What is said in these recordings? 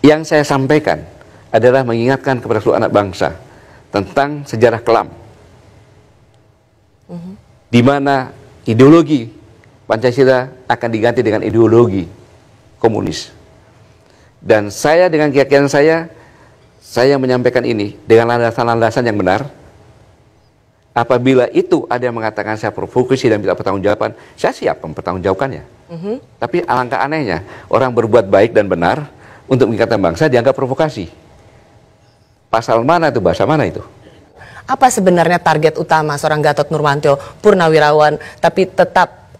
Yang saya sampaikan adalah mengingatkan kepada seluruh anak bangsa tentang sejarah kelam, di mana ideologi Pancasila akan diganti dengan ideologi komunis. Dan saya dengan keyakinan saya menyampaikan ini dengan landasan-landasan yang benar. Apabila itu ada yang mengatakan saya provokasi dan minta pertanggungjawaban, saya siap mempertanggungjawabkannya. Tapi alangkah anehnya, orang berbuat baik dan benar untuk mengingatkan bangsa dianggap provokasi. Pasal mana itu, bahasa mana itu? Apa sebenarnya target utama seorang Gatot Nurmantio, purnawirawan, tapi tetap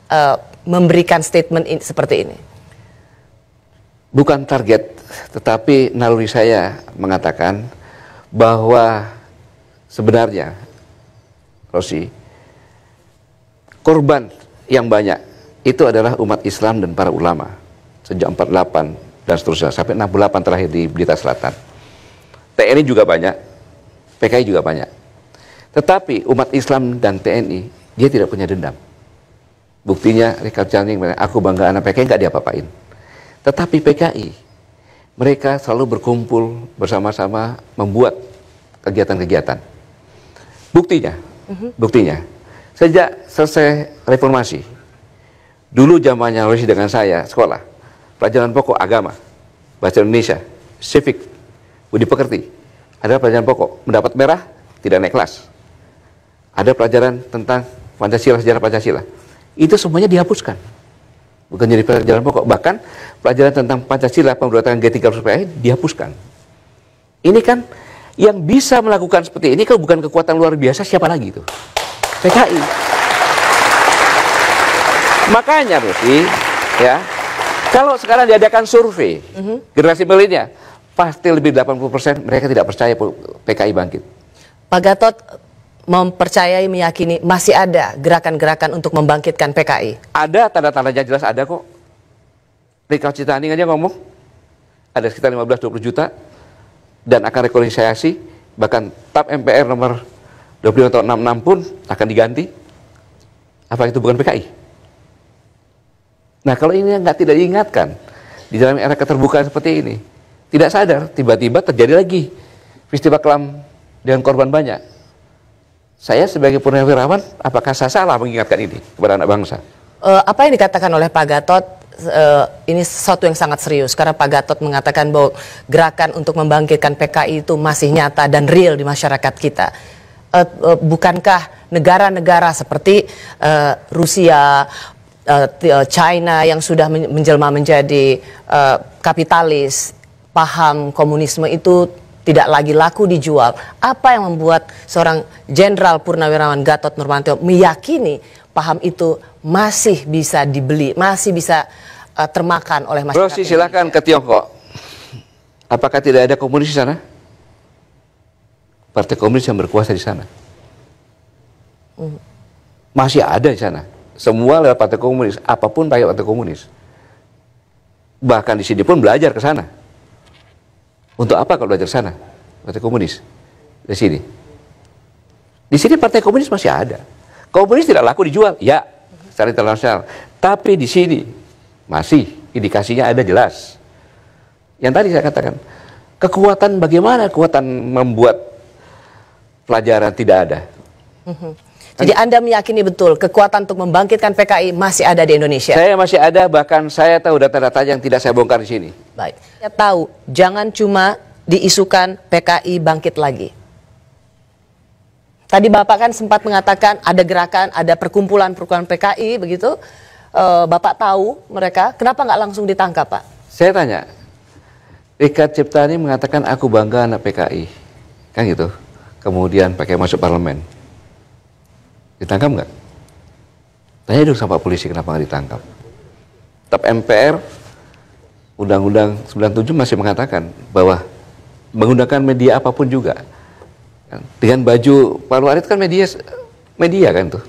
memberikan statement seperti ini? Bukan target, tetapi naluri saya mengatakan bahwa sebenarnya, Rosi, korban yang banyak itu adalah umat Islam dan para ulama sejak 48 dan seterusnya sampai 68 terakhir di Blitar Selatan. TNI juga banyak, PKI juga banyak. Tetapi umat Islam dan TNI dia tidak punya dendam. Buktinya Richard Channing, aku bangga anak PKI, nggak diapa-apain. Tetapi PKI mereka selalu berkumpul bersama-sama membuat kegiatan-kegiatan. Buktinya, sejak selesai reformasi, dulu zamannya Rosi dengan saya sekolah, pelajaran pokok agama, bahasa Indonesia, civic, budi pekerti, ada pelajaran pokok, mendapat merah, tidak naik kelas. Ada pelajaran tentang Pancasila, sejarah Pancasila. Itu semuanya dihapuskan. Bukan jadi pelajaran pokok, bahkan pelajaran tentang Pancasila, pemberontakan G30 dihapuskan. Ini kan yang bisa melakukan seperti ini kalau bukan kekuatan luar biasa, siapa lagi itu? PKI. Makanya Rosi, ya, kalau sekarang diadakan survei generasi milenial, pasti lebih 80% mereka tidak percaya PKI bangkit. Pak Gatot mempercayai, meyakini masih ada gerakan-gerakan untuk membangkitkan PKI? Ada, tanda-tandanya jelas ada kok. Richard Channing aja ngomong, ada sekitar 15-20 juta, dan akan rekonsiliasi, bahkan TAP MPR nomor 25 tahun 66 pun akan diganti. Apa itu bukan PKI? Nah, kalau ini tidak diingatkan di dalam era keterbukaan seperti ini, tidak sadar, tiba-tiba terjadi lagi peristiwa kelam dengan korban banyak. Saya sebagai purnawirawan, apakah saya salah mengingatkan ini kepada anak bangsa? Apa yang dikatakan oleh Pak Gatot ini sesuatu yang sangat serius, karena Pak Gatot mengatakan bahwa gerakan untuk membangkitkan PKI itu masih nyata dan real di masyarakat kita. Bukankah negara-negara seperti Rusia, China yang sudah menjelma menjadi kapitalis, paham komunisme itu tidak lagi laku dijual? Apa yang membuat seorang Jenderal Purnawirawan Gatot Nurmantio meyakini paham itu masih bisa dibeli, masih bisa termakan oleh masyarakat? Rosi, silakan ke Tiongkok. Apakah tidak ada komunis di sana? Partai komunis yang berkuasa di sana. Masih ada di sana. Semua lewat partai komunis, apapun pakai partai komunis. Bahkan di sini pun belajar ke sana. Untuk apa kalau belajar sana? Partai komunis. Di sini. Di sini partai komunis masih ada. Komunis tidak laku dijual, ya, secara internasional. Tapi di sini masih indikasinya ada jelas. Yang tadi saya katakan, kekuatan bagaimana kekuatan membuat pelajaran tidak ada. Jadi Anda meyakini betul kekuatan untuk membangkitkan PKI masih ada di Indonesia? Saya masih ada, bahkan saya tahu data-data yang tidak saya bongkar di sini. Baik, saya tahu jangan cuma diisukan PKI bangkit lagi. Tadi Bapak kan sempat mengatakan ada gerakan, ada perkumpulan-perkumpulan PKI begitu. Bapak tahu mereka, kenapa nggak langsung ditangkap, Pak? Saya tanya, Richard Ciptani mengatakan aku bangga anak PKI, kan gitu. Kemudian pakai masuk parlemen. Ditangkap nggak? Tanya dulu sama polisi kenapa nggak ditangkap. TAP MPR, Undang-Undang 97 masih mengatakan bahwa menggunakan media apapun juga. Dengan baju Palu Arit kan media kan tuh.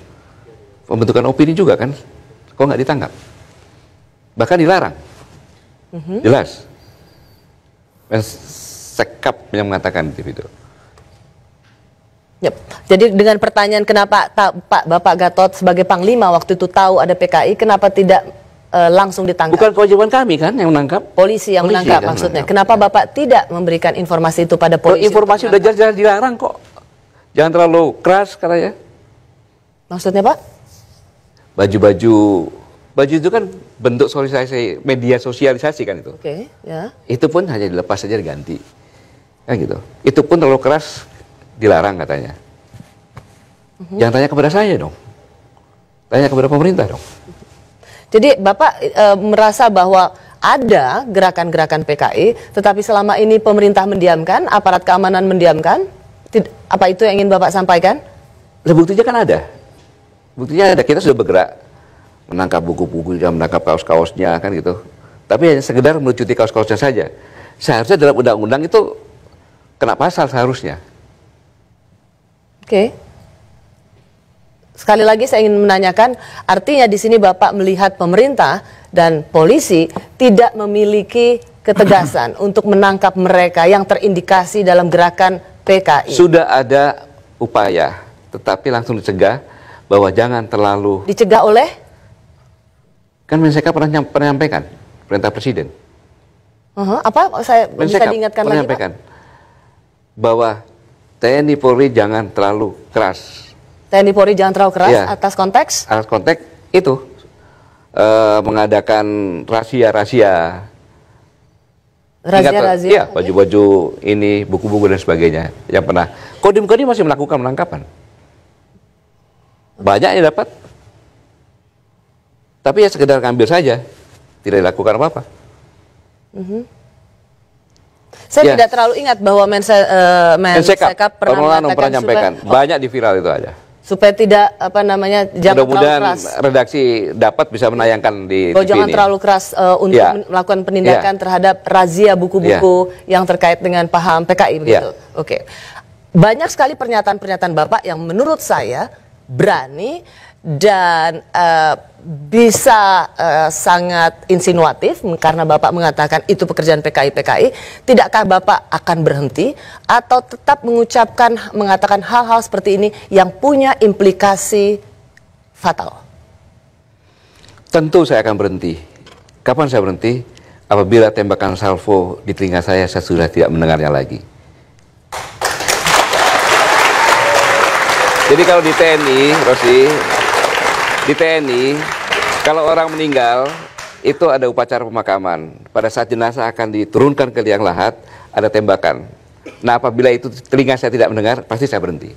Pembentukan opini juga kan. Kok nggak ditangkap? Bahkan dilarang. Jelas. Sekap yang mengatakan itu. Yep. Jadi dengan pertanyaan kenapa Bapak Gatot sebagai Panglima waktu itu tahu ada PKI, kenapa tidak langsung ditangkap? Bukan kewajiban kami kan yang menangkap. Polisi yang menangkap kan maksudnya. menangkap. Kenapa Bapak tidak memberikan informasi itu pada polisi? Informasi udah jelas-jelas dilarang kok. Jangan terlalu keras katanya. Maksudnya Pak? Baju itu kan bentuk sosialisasi, media sosialisasi kan itu. Oke, ya. Itu pun hanya dilepas saja diganti. Kan gitu. Itu pun terlalu keras dilarang katanya. Jangan tanya kepada saya dong. Tanya kepada pemerintah dong. Jadi Bapak merasa bahwa ada gerakan-gerakan PKI, tetapi selama ini pemerintah mendiamkan, aparat keamanan mendiamkan? Apa itu yang ingin Bapak sampaikan? Nah, buktinya kan ada. Buktinya ada, kita sudah bergerak menangkap buku-bukunya, menangkap kaos-kaosnya kan gitu. Tapi hanya sekedar melucuti kaos-kaosnya saja. Seharusnya dalam undang-undang itu kena pasal seharusnya. Oke. Sekali lagi saya ingin menanyakan, artinya di sini Bapak melihat pemerintah dan polisi tidak memiliki ketegasan untuk menangkap mereka yang terindikasi dalam gerakan PKI. Sudah ada upaya, tetapi langsung dicegah bahwa jangan terlalu. Dicegah oleh? Kan Mensekap pernah menyampaikan perintah presiden. Apa? Saya bisa diingatkan lagi Pak? Bahwa TNI Polri jangan terlalu keras. TNI Polri jangan terlalu keras Ya. atas konteks? Atas konteks itu mengadakan rahasia-rahasia. Razia-razia? Iya, baju-baju ini, buku-buku dan sebagainya yang pernah. Kodim-kodim masih melakukan penangkapan. Banyak yang dapat. Tapi ya sekedar ngambil saja, tidak dilakukan apa-apa. Saya tidak terlalu ingat bahwa Mensekap pernah menyampaikan. Banyak di viral itu aja. Supaya tidak jangan terlalu Mudah-mudahan keras. redaksi dapat bisa menayangkan di Bahwa TV jangan ini. terlalu keras untuk Ya. melakukan penindakan terhadap razia buku-buku yang terkait dengan paham PKI begitu. Oke. Banyak sekali pernyataan-pernyataan Bapak yang menurut saya berani dan bisa sangat insinuatif karena Bapak mengatakan itu pekerjaan PKI. Tidakkah Bapak akan berhenti atau tetap mengatakan hal-hal seperti ini yang punya implikasi fatal? Tentu saya akan berhenti. Kapan saya berhenti? Apabila tembakan salvo di telinga saya sudah tidak mendengarnya lagi. Jadi kalau di TNI, Rosi, di TNI, kalau orang meninggal, itu ada upacara pemakaman. Pada saat jenazah akan diturunkan ke liang lahat, ada tembakan. Nah, apabila itu telinga saya tidak mendengar, pasti saya berhenti.